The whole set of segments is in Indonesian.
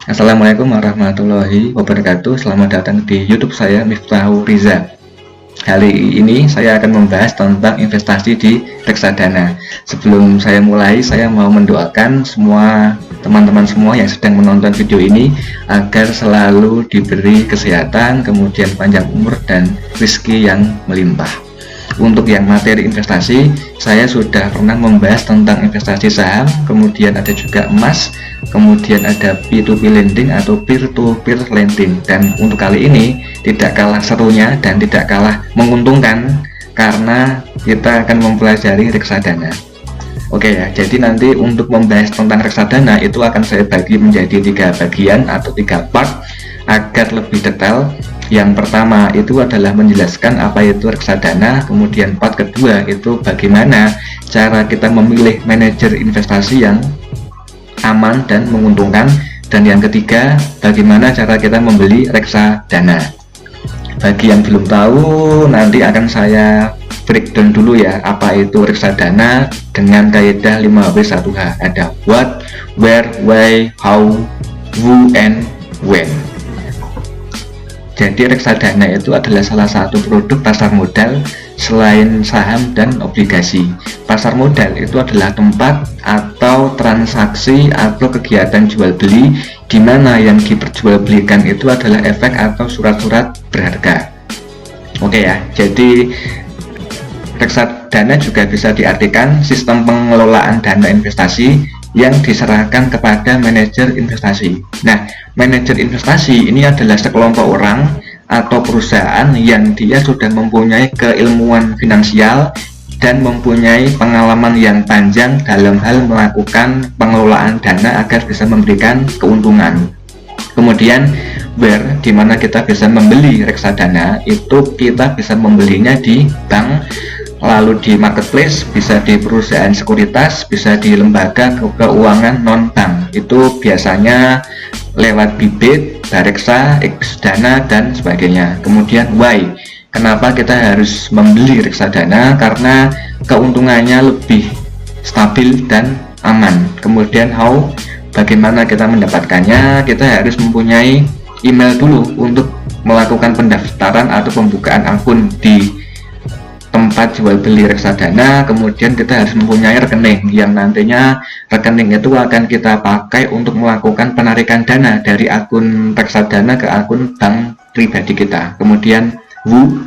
Assalamualaikum warahmatullahi wabarakatuh. Selamat datang di YouTube saya, Miftahul Riza. Kali ini saya akan membahas tentang investasi di reksadana. Sebelum saya mulai, saya mau mendoakan semua teman-teman semua yang sedang menonton video ini agar selalu diberi kesehatan, kemudian panjang umur dan rezeki yang melimpah. Untuk yang materi investasi, saya sudah pernah membahas tentang investasi saham, kemudian ada juga emas, kemudian ada P2P lending atau peer-to-peer lending. Dan untuk kali ini tidak kalah serunya dan tidak kalah menguntungkan karena kita akan mempelajari reksadana. Oke ya, jadi nanti untuk membahas tentang reksadana itu akan saya bagi menjadi 3 bagian atau 3 part agar lebih detail. Yang pertama itu adalah menjelaskan apa itu reksadana, kemudian part kedua itu bagaimana cara kita memilih manajer investasi yang aman dan menguntungkan, dan yang ketiga bagaimana cara kita membeli reksadana. Bagi yang belum tahu, nanti akan saya breakdown dulu ya apa itu reksadana dengan kaidah 5W1H. Ada what, where, why, how, who, and when. Jadi reksadana itu adalah salah satu produk pasar modal selain saham dan obligasi. Pasar modal itu adalah tempat atau transaksi atau kegiatan jual beli di mana yang diperjualbelikan itu adalah efek atau surat-surat berharga. Oke ya, jadi reksadana juga bisa diartikan sistem pengelolaan dana investasi yang diserahkan kepada manajer investasi. Nah, manajer investasi ini adalah sekelompok orang atau perusahaan yang dia sudah mempunyai keilmuan finansial dan mempunyai pengalaman yang panjang dalam hal melakukan pengelolaan dana agar bisa memberikan keuntungan. Kemudian where, dimana kita bisa membeli reksadana, itu kita bisa membelinya di bank, lalu di marketplace, bisa di perusahaan sekuritas, bisa di lembaga keuangan non-bank. Itu biasanya lewat Bibit, Bareksa, Xdana, dan sebagainya. Kemudian why, kenapa kita harus membeli reksadana? Karena keuntungannya lebih stabil dan aman. Kemudian how, bagaimana kita mendapatkannya? Kita harus mempunyai email dulu untuk melakukan pendaftaran atau pembukaan akun di tempat jual beli reksadana. Kemudian kita harus mempunyai rekening yang nantinya rekening itu akan kita pakai untuk melakukan penarikan dana dari akun reksadana ke akun bank pribadi kita. Kemudian who,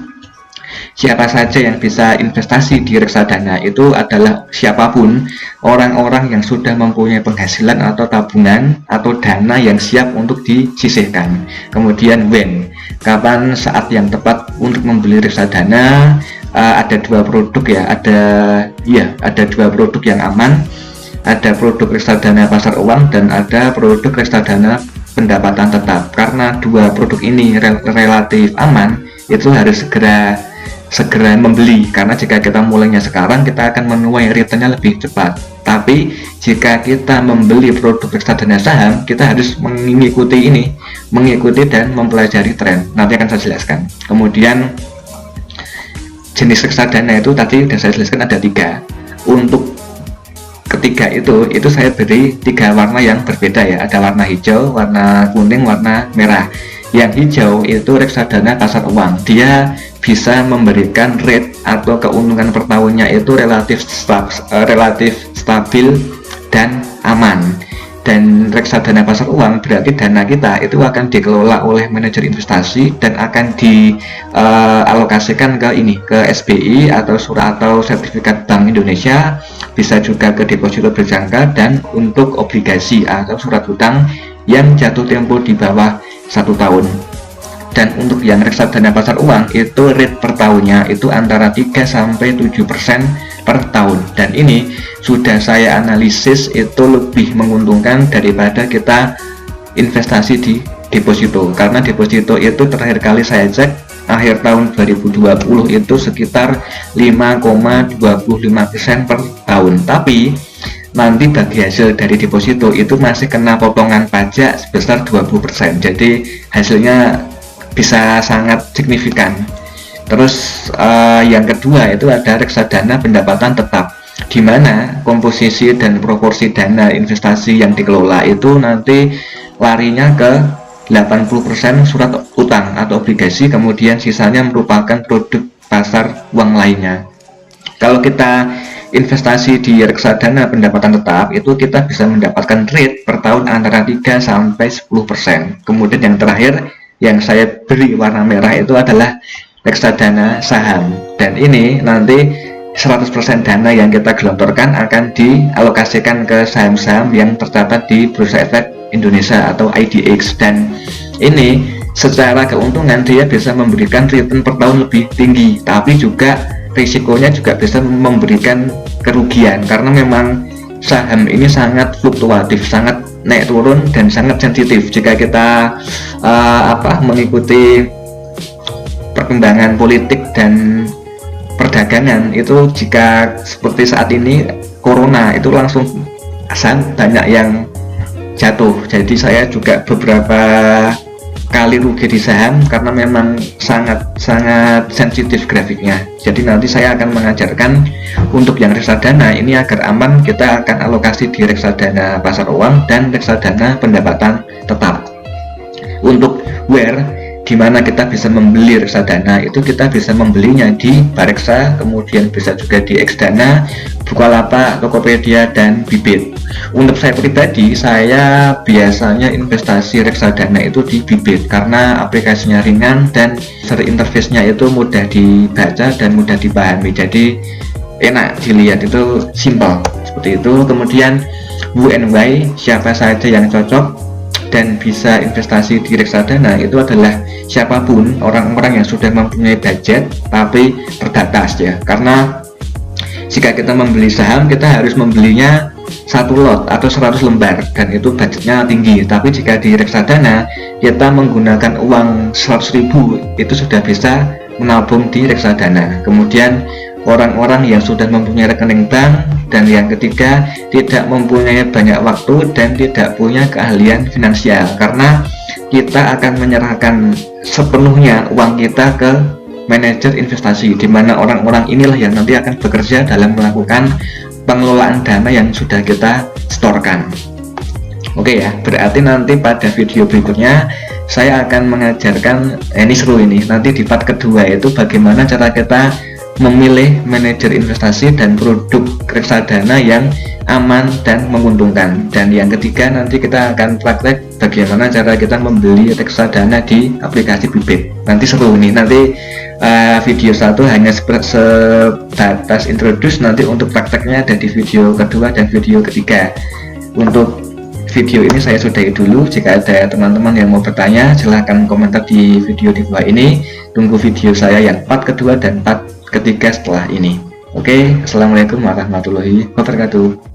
siapa saja yang bisa investasi di reksadana? Itu adalah siapapun, orang-orang yang sudah mempunyai penghasilan atau tabungan atau dana yang siap untuk disisihkan. Kemudian when, kapan saat yang tepat untuk membeli reksadana? Ada 2 produk ya, ada 2 produk yang aman. Ada produk reksadana pasar uang dan ada produk reksadana pendapatan tetap. Karena 2 produk ini relatif aman, itu harus segera membeli, karena jika kita mulainya sekarang kita akan menuai returnnya lebih cepat. Tapi jika kita membeli produk reksadana saham, kita harus mengikuti dan mempelajari tren. Nanti akan saya jelaskan. Kemudian jenis reksadana itu tadi sudah saya jelaskan ada 3. Untuk ketiga itu saya beri 3 warna yang berbeda ya. Ada warna hijau, warna kuning, warna merah. Yang hijau itu reksadana pasar uang. Dia bisa memberikan rate atau keuntungan per tahunnya itu relatif stabil dan aman. Dan reksadana pasar uang berarti dana kita itu akan dikelola oleh manajer investasi dan akan dialokasikan ke SBI atau surat atau sertifikat Bank Indonesia, bisa juga ke deposito berjangka, dan untuk obligasi atau surat hutang yang jatuh tempo di bawah 1 tahun. Dan untuk yang reksadana pasar uang itu rate per tahunnya itu antara 3-7% per tahun, dan ini sudah saya analisis itu lebih menguntungkan daripada kita investasi di deposito. Karena deposito itu terakhir kali saya cek akhir tahun 2020 itu sekitar 5,25% per tahun, tapi nanti bagi hasil dari deposito itu masih kena potongan pajak sebesar 20%, jadi hasilnya bisa sangat signifikan. Terus yang kedua itu ada reksadana pendapatan tetap, di mana komposisi dan proporsi dana investasi yang dikelola itu nanti larinya ke 80% surat utang atau obligasi, kemudian sisanya merupakan produk pasar uang lainnya. Kalau kita investasi di reksadana pendapatan tetap, itu kita bisa mendapatkan rate per tahun antara 3 sampai 10%. Kemudian yang terakhir yang saya beri warna merah itu adalah reksadana saham, dan ini nanti 100% dana yang kita gelontorkan akan dialokasikan ke saham-saham yang tercatat di Bursa Efek Indonesia atau IDX, dan ini secara keuntungan dia bisa memberikan return per tahun lebih tinggi, tapi juga risikonya juga bisa memberikan kerugian karena memang saham ini sangat fluktuatif, sangat naik turun dan sangat sensitif jika kita mengikuti perkembangan politik dan perdagangan. Itu jika seperti saat ini corona itu langsung saham banyak yang jatuh, jadi saya juga beberapa kali rugi di saham karena memang sangat sensitif grafiknya. Jadi nanti saya akan mengajarkan untuk yang reksadana ini agar aman, kita akan alokasi di reksadana pasar uang dan reksadana pendapatan tetap. Untuk where gimana kita bisa membeli reksadana, itu kita bisa membelinya di Bareksa, kemudian bisa juga di Xdana, Bukalapak, Tokopedia, dan Bibit. Untuk saya pribadi, saya biasanya investasi reksadana itu di Bibit karena aplikasinya ringan dan user interface-nya itu mudah dibaca dan mudah dipahami, jadi enak dilihat, itu simple seperti itu. Kemudian WNY, siapa saja yang cocok dan bisa investasi di reksadana itu adalah siapapun, orang-orang yang sudah mempunyai budget tapi terbatas ya, karena jika kita membeli saham kita harus membelinya 1 lot atau 100 lembar dan itu budgetnya tinggi, tapi jika di reksadana kita menggunakan uang 100.000 itu sudah bisa menabung di reksadana. Kemudian orang-orang yang sudah mempunyai rekening bank, dan yang ketiga tidak mempunyai banyak waktu dan tidak punya keahlian finansial, karena kita akan menyerahkan sepenuhnya uang kita ke manajer investasi, di mana orang-orang inilah yang nanti akan bekerja dalam melakukan pengelolaan dana yang sudah kita setorkan. Oke ya, berarti nanti pada video berikutnya saya akan mengajarkan, ini seru ini, nanti di part kedua itu bagaimana cara kita memilih manajer investasi dan produk reksadana yang aman dan menguntungkan, dan yang ketiga nanti kita akan praktek bagaimana cara kita membeli reksadana di aplikasi Bibit. Nanti seru nih, nanti video satu hanya sebatas introduce, nanti untuk prakteknya ada di video kedua dan video ketiga. Untuk video ini saya sudahi dulu. Jika ada teman-teman yang mau bertanya, silahkan komentar di video di bawah ini. Tunggu video saya yang part kedua dan part ketiga setelah ini. Oke, assalamualaikum warahmatullahi wabarakatuh.